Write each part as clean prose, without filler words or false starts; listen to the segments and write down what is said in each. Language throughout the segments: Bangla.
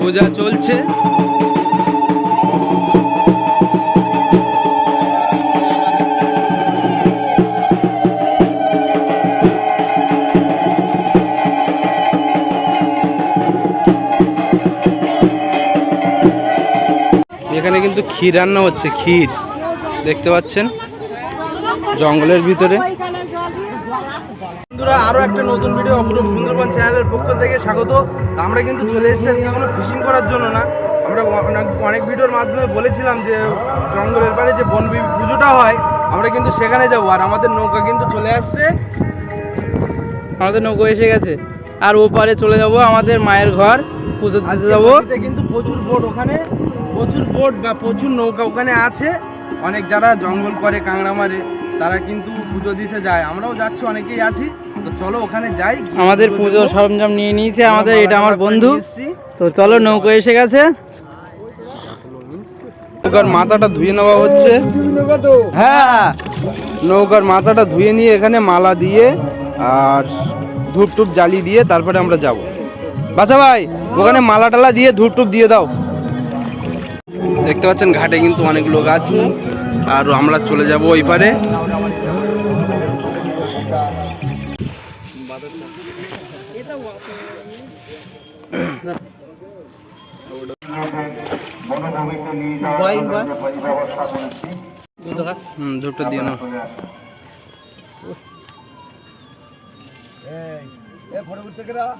পূজা চলছে। এখানে কিন্তু ক্ষীর রান্না হচ্ছে, ক্ষীর দেখতে পাচ্ছেন জঙ্গলের ভিতরে। বন্ধুরা, আরো একটা নতুন ভিডিও অপরূপ সুন্দরবন চ্যানেলের পক্ষ থেকে স্বাগত। আমরা কিন্তু চলে এসেছি কোনো ফিশিং করার জন্য না। আমরা অনেক ভিডিওর মাধ্যমে বলেছিলাম যে জঙ্গলের পাড়ে যে বন পুজোটা হয় আমরা কিন্তু সেখানে যাবো। আর আমাদের নৌকা কিন্তু চলে আসছে, আমাদের নৌকা এসে গেছে। আর ওপারে চলে যাব আমাদের মায়ের ঘর, পুজো দিতে যাবো। কিন্তু প্রচুর বোট ওখানে, প্রচুর বোট বা প্রচুর নৌকা ওখানে আছে। অনেক যারা জঙ্গল করে, কাঁকড়া মারে, তারা কিন্তু পুজো দিতে যায়। আমরাও যাচ্ছি, অনেকেই আছি। তো চলো ওখানে যাই। আমাদের পুজোর সরঞ্জাম নিয়ে নিয়েছে আমাদের, এটা আমার বন্ধু। তো চলো, নৌকা এসে গেছে। নৌকার মাথাটা ধুয়ে নেওয়া হচ্ছে। হ্যাঁ, নৌকার মাথাটা ধুয়ে নিয়ে এখানে মালা দিয়ে আর ধূপ টুপ জ্বালিয়ে দিয়ে তারপরে আমরা যাব। বাচ্চা ভাই, ওখানে মালা টালা দিয়ে ধূপ টুপ দিয়ে দাও। দেখতে পাচ্ছেন ঘাটে কিন্তু অনেক লোক আছে আর আমরা চলে যাব ওই পারে। ধূপটা দিয়ে নাও।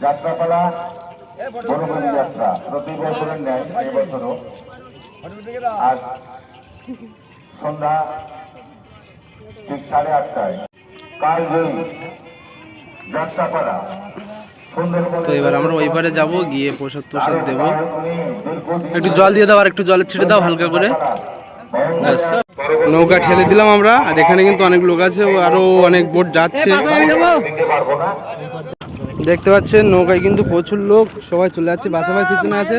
যাত্রাপালা বনভূমি যাত্রা প্রতি বছরের ন্যায় এবছরও আজ সন্ধ্যা ঠিক 8:30টায় কালজয়ী যাত্রাপালা। তো এবার আমরা ওই পারে যাবো, গিয়ে প্রসাদ প্রসাদ দেবো। একটু জল দিয়ে দাও, আর একটু জলের ছেড়ে দাও হালকা করে। নৌকা ঠেলে দিলাম আমরা। আর এখানে কিন্তু অনেক লোক আছে, আরো অনেক বোট যাচ্ছে। দেখতে পাচ্ছেন নৌকায় কিন্তু প্রচুর লোক, সবাই চলে যাচ্ছে। বাসা ভাই পিছনে আছে।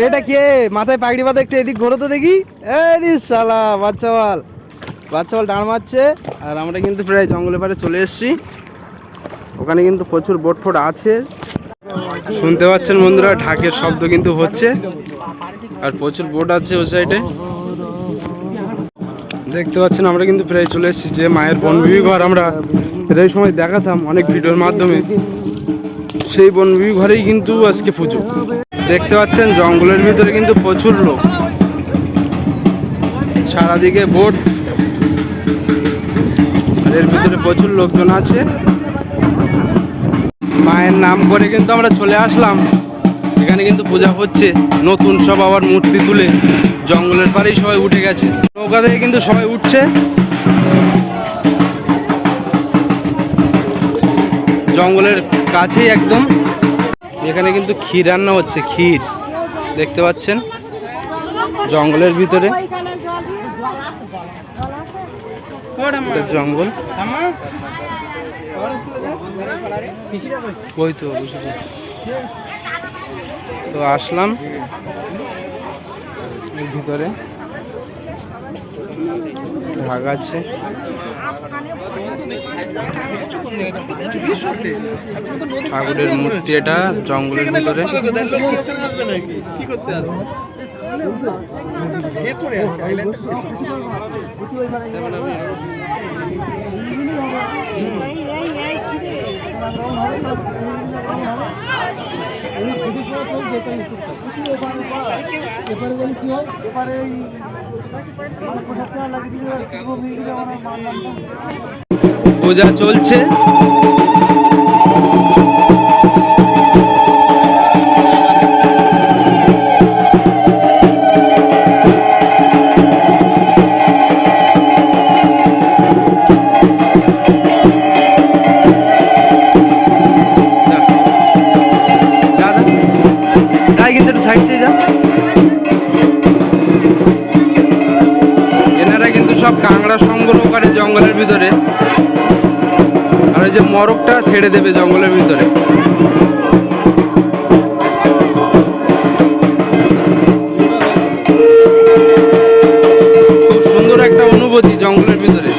এটা কে মাথায় পাগড়ি বাঁধা? একটু এদিক ঘোরো তো দেখি। এই শালা বাচ্চা বাল ডাঁড় মারছে। আর আমরা কিন্তু প্রায় জঙ্গলের পাড়ে চলে এসেছি। ওখানে কিন্তু প্রচুর বোট ফোট আছে, শুনতে পাচ্ছেন বন্ধুরা, ঢাকের শব্দ কিন্তু হচ্ছে। আর প্রচুর বোট আছে ওই সাইডে, দেখতে পাচ্ছেন। আমরা কিন্তু প্রায় চলে এসেছি যে মায়ের বনবিবি ঘর আমরা এই সময় দেখাতাম অনেক ভিডিওর মাধ্যমে। সেই বনবিবি ঘরেই কিন্তু আজকে পুজো। দেখতে পাচ্ছেন জঙ্গলের ভিতরে কিন্তু প্রচুর লোক, সারাদিকে বোট, আর এর ভিতরে প্রচুর লোকজন আছে। মায়ের নাম করে কিন্তু আমরা চলে আসলাম। এখানে কিন্তু পূজা হচ্ছে, নতুন সব আবার মূর্তি তুলে জঙ্গলের পাড়েই সবাই উঠে গেছে। নৌকা থেকে কিন্তু সবাই উঠছে, জঙ্গলের কাছেই একদম। এখানে কিন্তু ক্ষীর রান্না হচ্ছে, ক্ষীর দেখতে পাচ্ছেন জঙ্গলের ভিতরে। জঙ্গল ওই তো তো আসলাম এর ভিতরে, ভাগ আছে। ঠাকুরের মূর্তি, এটা জঙ্গলের ভিতরে। পূজা চলছে। এনারা কিন্তু সব কাঁকড়া সংগ্রহ করে জঙ্গলের ভিতরে, আর ওই যে মরকটা ছেড়ে দেবে জঙ্গলের ভিতরে। খুব সুন্দর একটা অনুভূতি জঙ্গলের ভিতরে।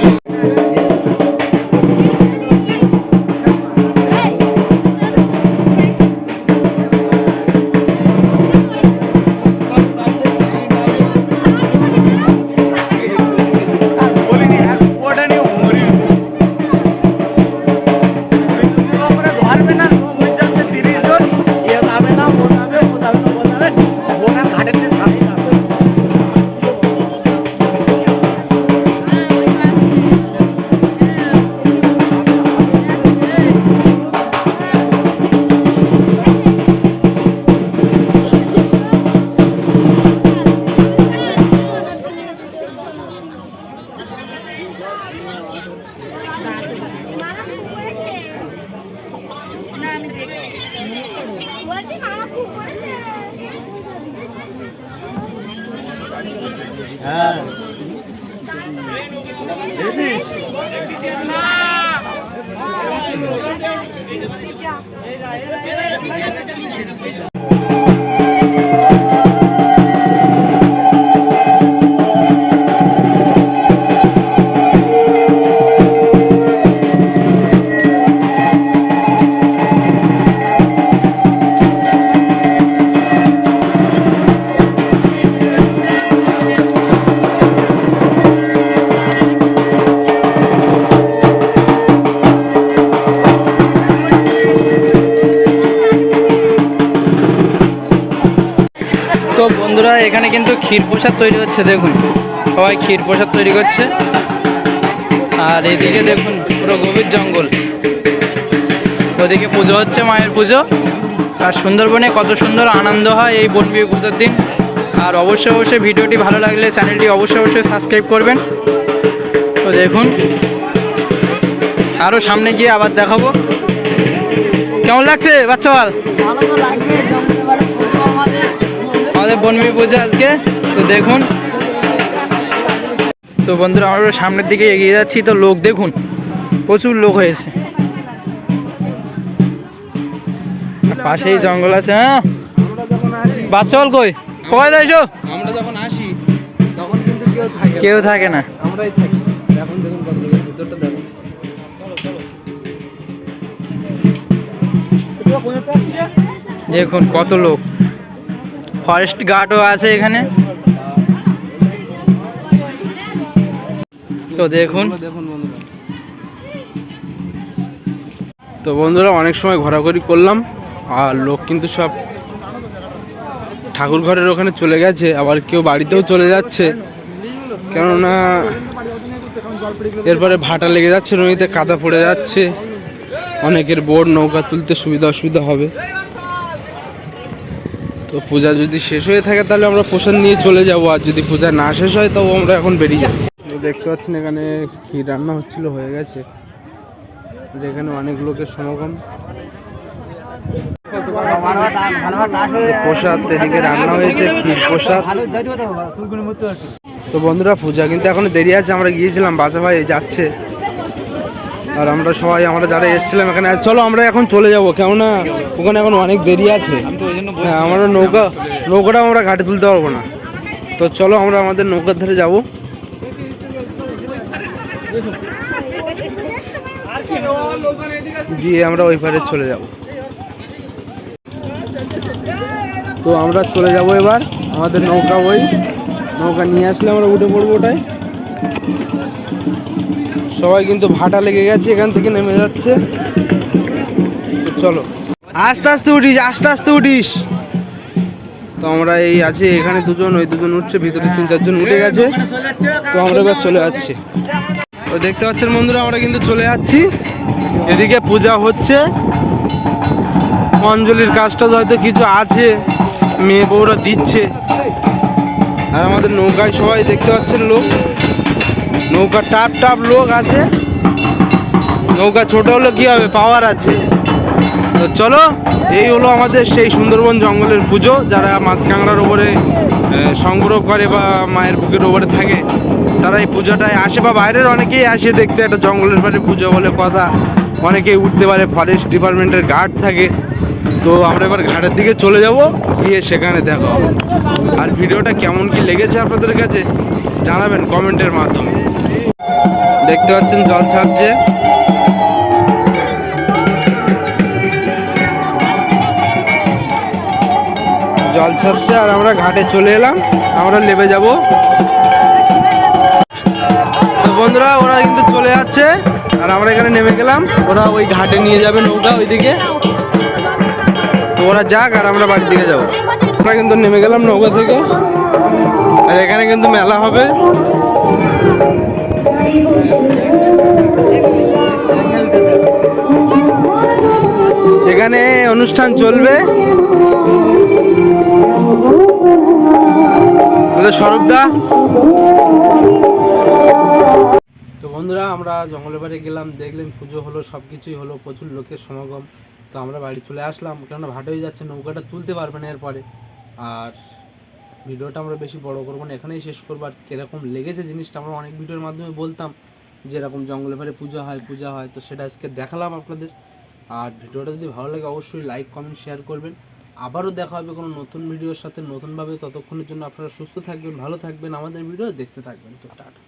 তো বন্ধুরা এখানে কিন্তু ক্ষীর প্রসাদ তৈরি হচ্ছে, দেখুন সবাই ক্ষীর প্রসাদ তৈরি করছে। আর এদিকে দেখুন পুরো গভীর জঙ্গল, ওদিকে পুজো হচ্ছে, মায়ের পুজো। আর সুন্দরবনে কত সুন্দর আনন্দ হয় এই বনবিবি পুজোর দিন। আর অবশ্যই অবশ্যই ভিডিওটি ভালো লাগলে চ্যানেলটি অবশ্যই অবশ্যই সাবস্ক্রাইব করবেন। তো দেখুন আরও সামনে গিয়ে আবার দেখাবো। কেমন লাগছে বাচ্চা বল? আমাদের বনবিবি পুজো আজকে। তো দেখুন, তো বন্ধুরা আমরা সামনের দিকে এগিয়ে যাচ্ছি। তো লোক দেখুন, প্রচুর লোক হয়েছে। পাশেই জঙ্গল আছে। হ্যাঁ বাচ্চা বল কই কয় যাইছো? আমরা যখন আসি তখন কিন্তু কেউ থাকে না। আমরাই থাকি। এখন দেখুন কত লোকের ভিতরটা দেখুন। দেখুন কত লোক, ফরেস্ট গার্ডও আছে এখানে। তো দেখুন বন্ধুরা অনেক সময় ঘোরাঘুরি করলাম, আর লোক কিন্তু সব ঠাকুর ঘরের ওখানে চলে গেছে, আবার কেউ বাড়িতেও চলে যাচ্ছে। কেননা এরপরে ভাটা লেগে যাচ্ছে, নদীতে কাদা পড়ে যাচ্ছে, অনেকের বোট নৌকা তুলতে সুবিধা অসুবিধা হবে। তো পূজা যদি শেষ হয়ে থাকে তাহলে আমরা প্রসাদ নিয়ে চলে যাব, আর যদি পূজা না শেষ হয় তাও আমরা এখন বেরিয়ে যাব। দেখতে পাচ্ছেন এখানে ক্ষীর রান্না হচ্ছিল, হয়ে গেছে। এখানে অনেক লোকের সমাগম। প্রসাদ এদিকে রান্না হয়েছে, ক্ষীর প্রসাদ। তো বন্ধুরা পূজা কিন্তু এখনো দেরি আছে, আমরা গিয়েছিলাম, বাসা ভাই যাচ্ছে। আর আমরা সবাই আমরা যারা এসেছিলাম এখানে, চলো আমরা এখন চলে যাব, কেননা ওখানে এখন অনেক দেরি আছে। হ্যাঁ আমরা নৌকাটা আমরা ঘাটে তুলতে পারবো না। তো চলো আমরা আমাদের নৌকার ধারে যাবো। গিয়ে আমরা ওই পারে চলে যাব। তো আমরা চলে যাব এবার আমাদের নৌকা নিয়ে আসলে আমরা উঠে পড়বো ওটাই। সবাই কিন্তু ভাটা লেগে গেছে, এখান থেকে নেমে যাচ্ছে। তো চলো আস্তে আস্তে উঠিস। তো আমরা এই আছি এখানে দুজন, ওই দুজন উঠছে, ভিতরে 3-4 জন উঠে গেছে। তো আমরা এবার চলে যাচ্ছি। তো দেখতে পাচ্ছেন বন্ধুরা আমরা কিন্তু চলে যাচ্ছি। এদিকে পূজা হচ্ছে, অঞ্জলির কাজটা হয়তো কিছু আছে, মেয়ে বউরা দিচ্ছে। আর আমাদের নৌকায় সবাই দেখতে পাচ্ছেন লোক, নৌকা টাপ লোক আছে। নৌকা ছোট হলে কি হবে, পাওয়ার আছে। তো চলো, এই হলো আমাদের সেই সুন্দরবন জঙ্গলের পুজো। যারা মাছ কাঁকড়ার ওপরে সংগ্রহ করে বা মায়ের বুকের ওপরে থাকে, তারা এই পুজোটায় আসে, বা বাইরের অনেকেই আসে দেখতে। একটা জঙ্গলের পাড়ে পুজো বলে কথা, অনেকেই উঠতে পারে, ফরেস্ট ডিপার্টমেন্টের গার্ড থাকে। তো আমরা এবার ঘাটের দিকে চলে যাব, গিয়ে সেখানে দেখা হবে। আর ভিডিওটা কেমন কি লেগেছে আপনাদের কাছে জানাবেন কমেন্টের মাধ্যমে। দেখতে পাচ্ছেন জল ছাড়ছে। আর আমরা ঘাটে চলে এলাম, আমরা নেমে যাব। তো বন্ধুরা ওরা কিন্তু চলে যাচ্ছে, আর আমরা এখানে নেমে গেলাম। ওরা ওই ঘাটে নিয়ে যাবে নৌকা ওইদিকে। তো ওরা যাক, আর আমরা বাড়ির দিকে যাবো। আমরা কিন্তু নেমে গেলাম নৌকা থেকে। আর এখানে কিন্তু মেলা হবে। এখানে অনুষ্ঠান চলবে। স্বরূপদা। তো বন্ধুরা আমরা জঙ্গলের বাড়ি গেলাম, দেখলেন পুজো হলো, সব কিছুই হলো, প্রচুর লোকের সমাগম। তো আমরা বাড়ি চলে আসলাম, কেননা ভাট হয়ে যাচ্ছে, নৌকাটা তুলতে পারবে না এরপরে। আর ভিডিওটা আমরা বেশি বড় করবো না, এখানেই শেষ করবো। আর কীরকম লেগেছে জিনিসটা আমরা অনেক ভিডিওর মাধ্যমে বলতাম যে এরকম জঙ্গলে পারে পূজা হয়, তো সেটা আজকে দেখালাম আপনাদের। আর ভিডিওটা যদি ভালো লাগে অবশ্যই লাইক কমেন্ট শেয়ার করবেন। আবারও দেখা হবে কোনো নতুন ভিডিওর সাথে নতুনভাবে। ততক্ষণের জন্য আপনারা সুস্থ থাকবেন, ভালো থাকবেন, আমাদের ভিডিও দেখতে থাকবেন। তো টাটা।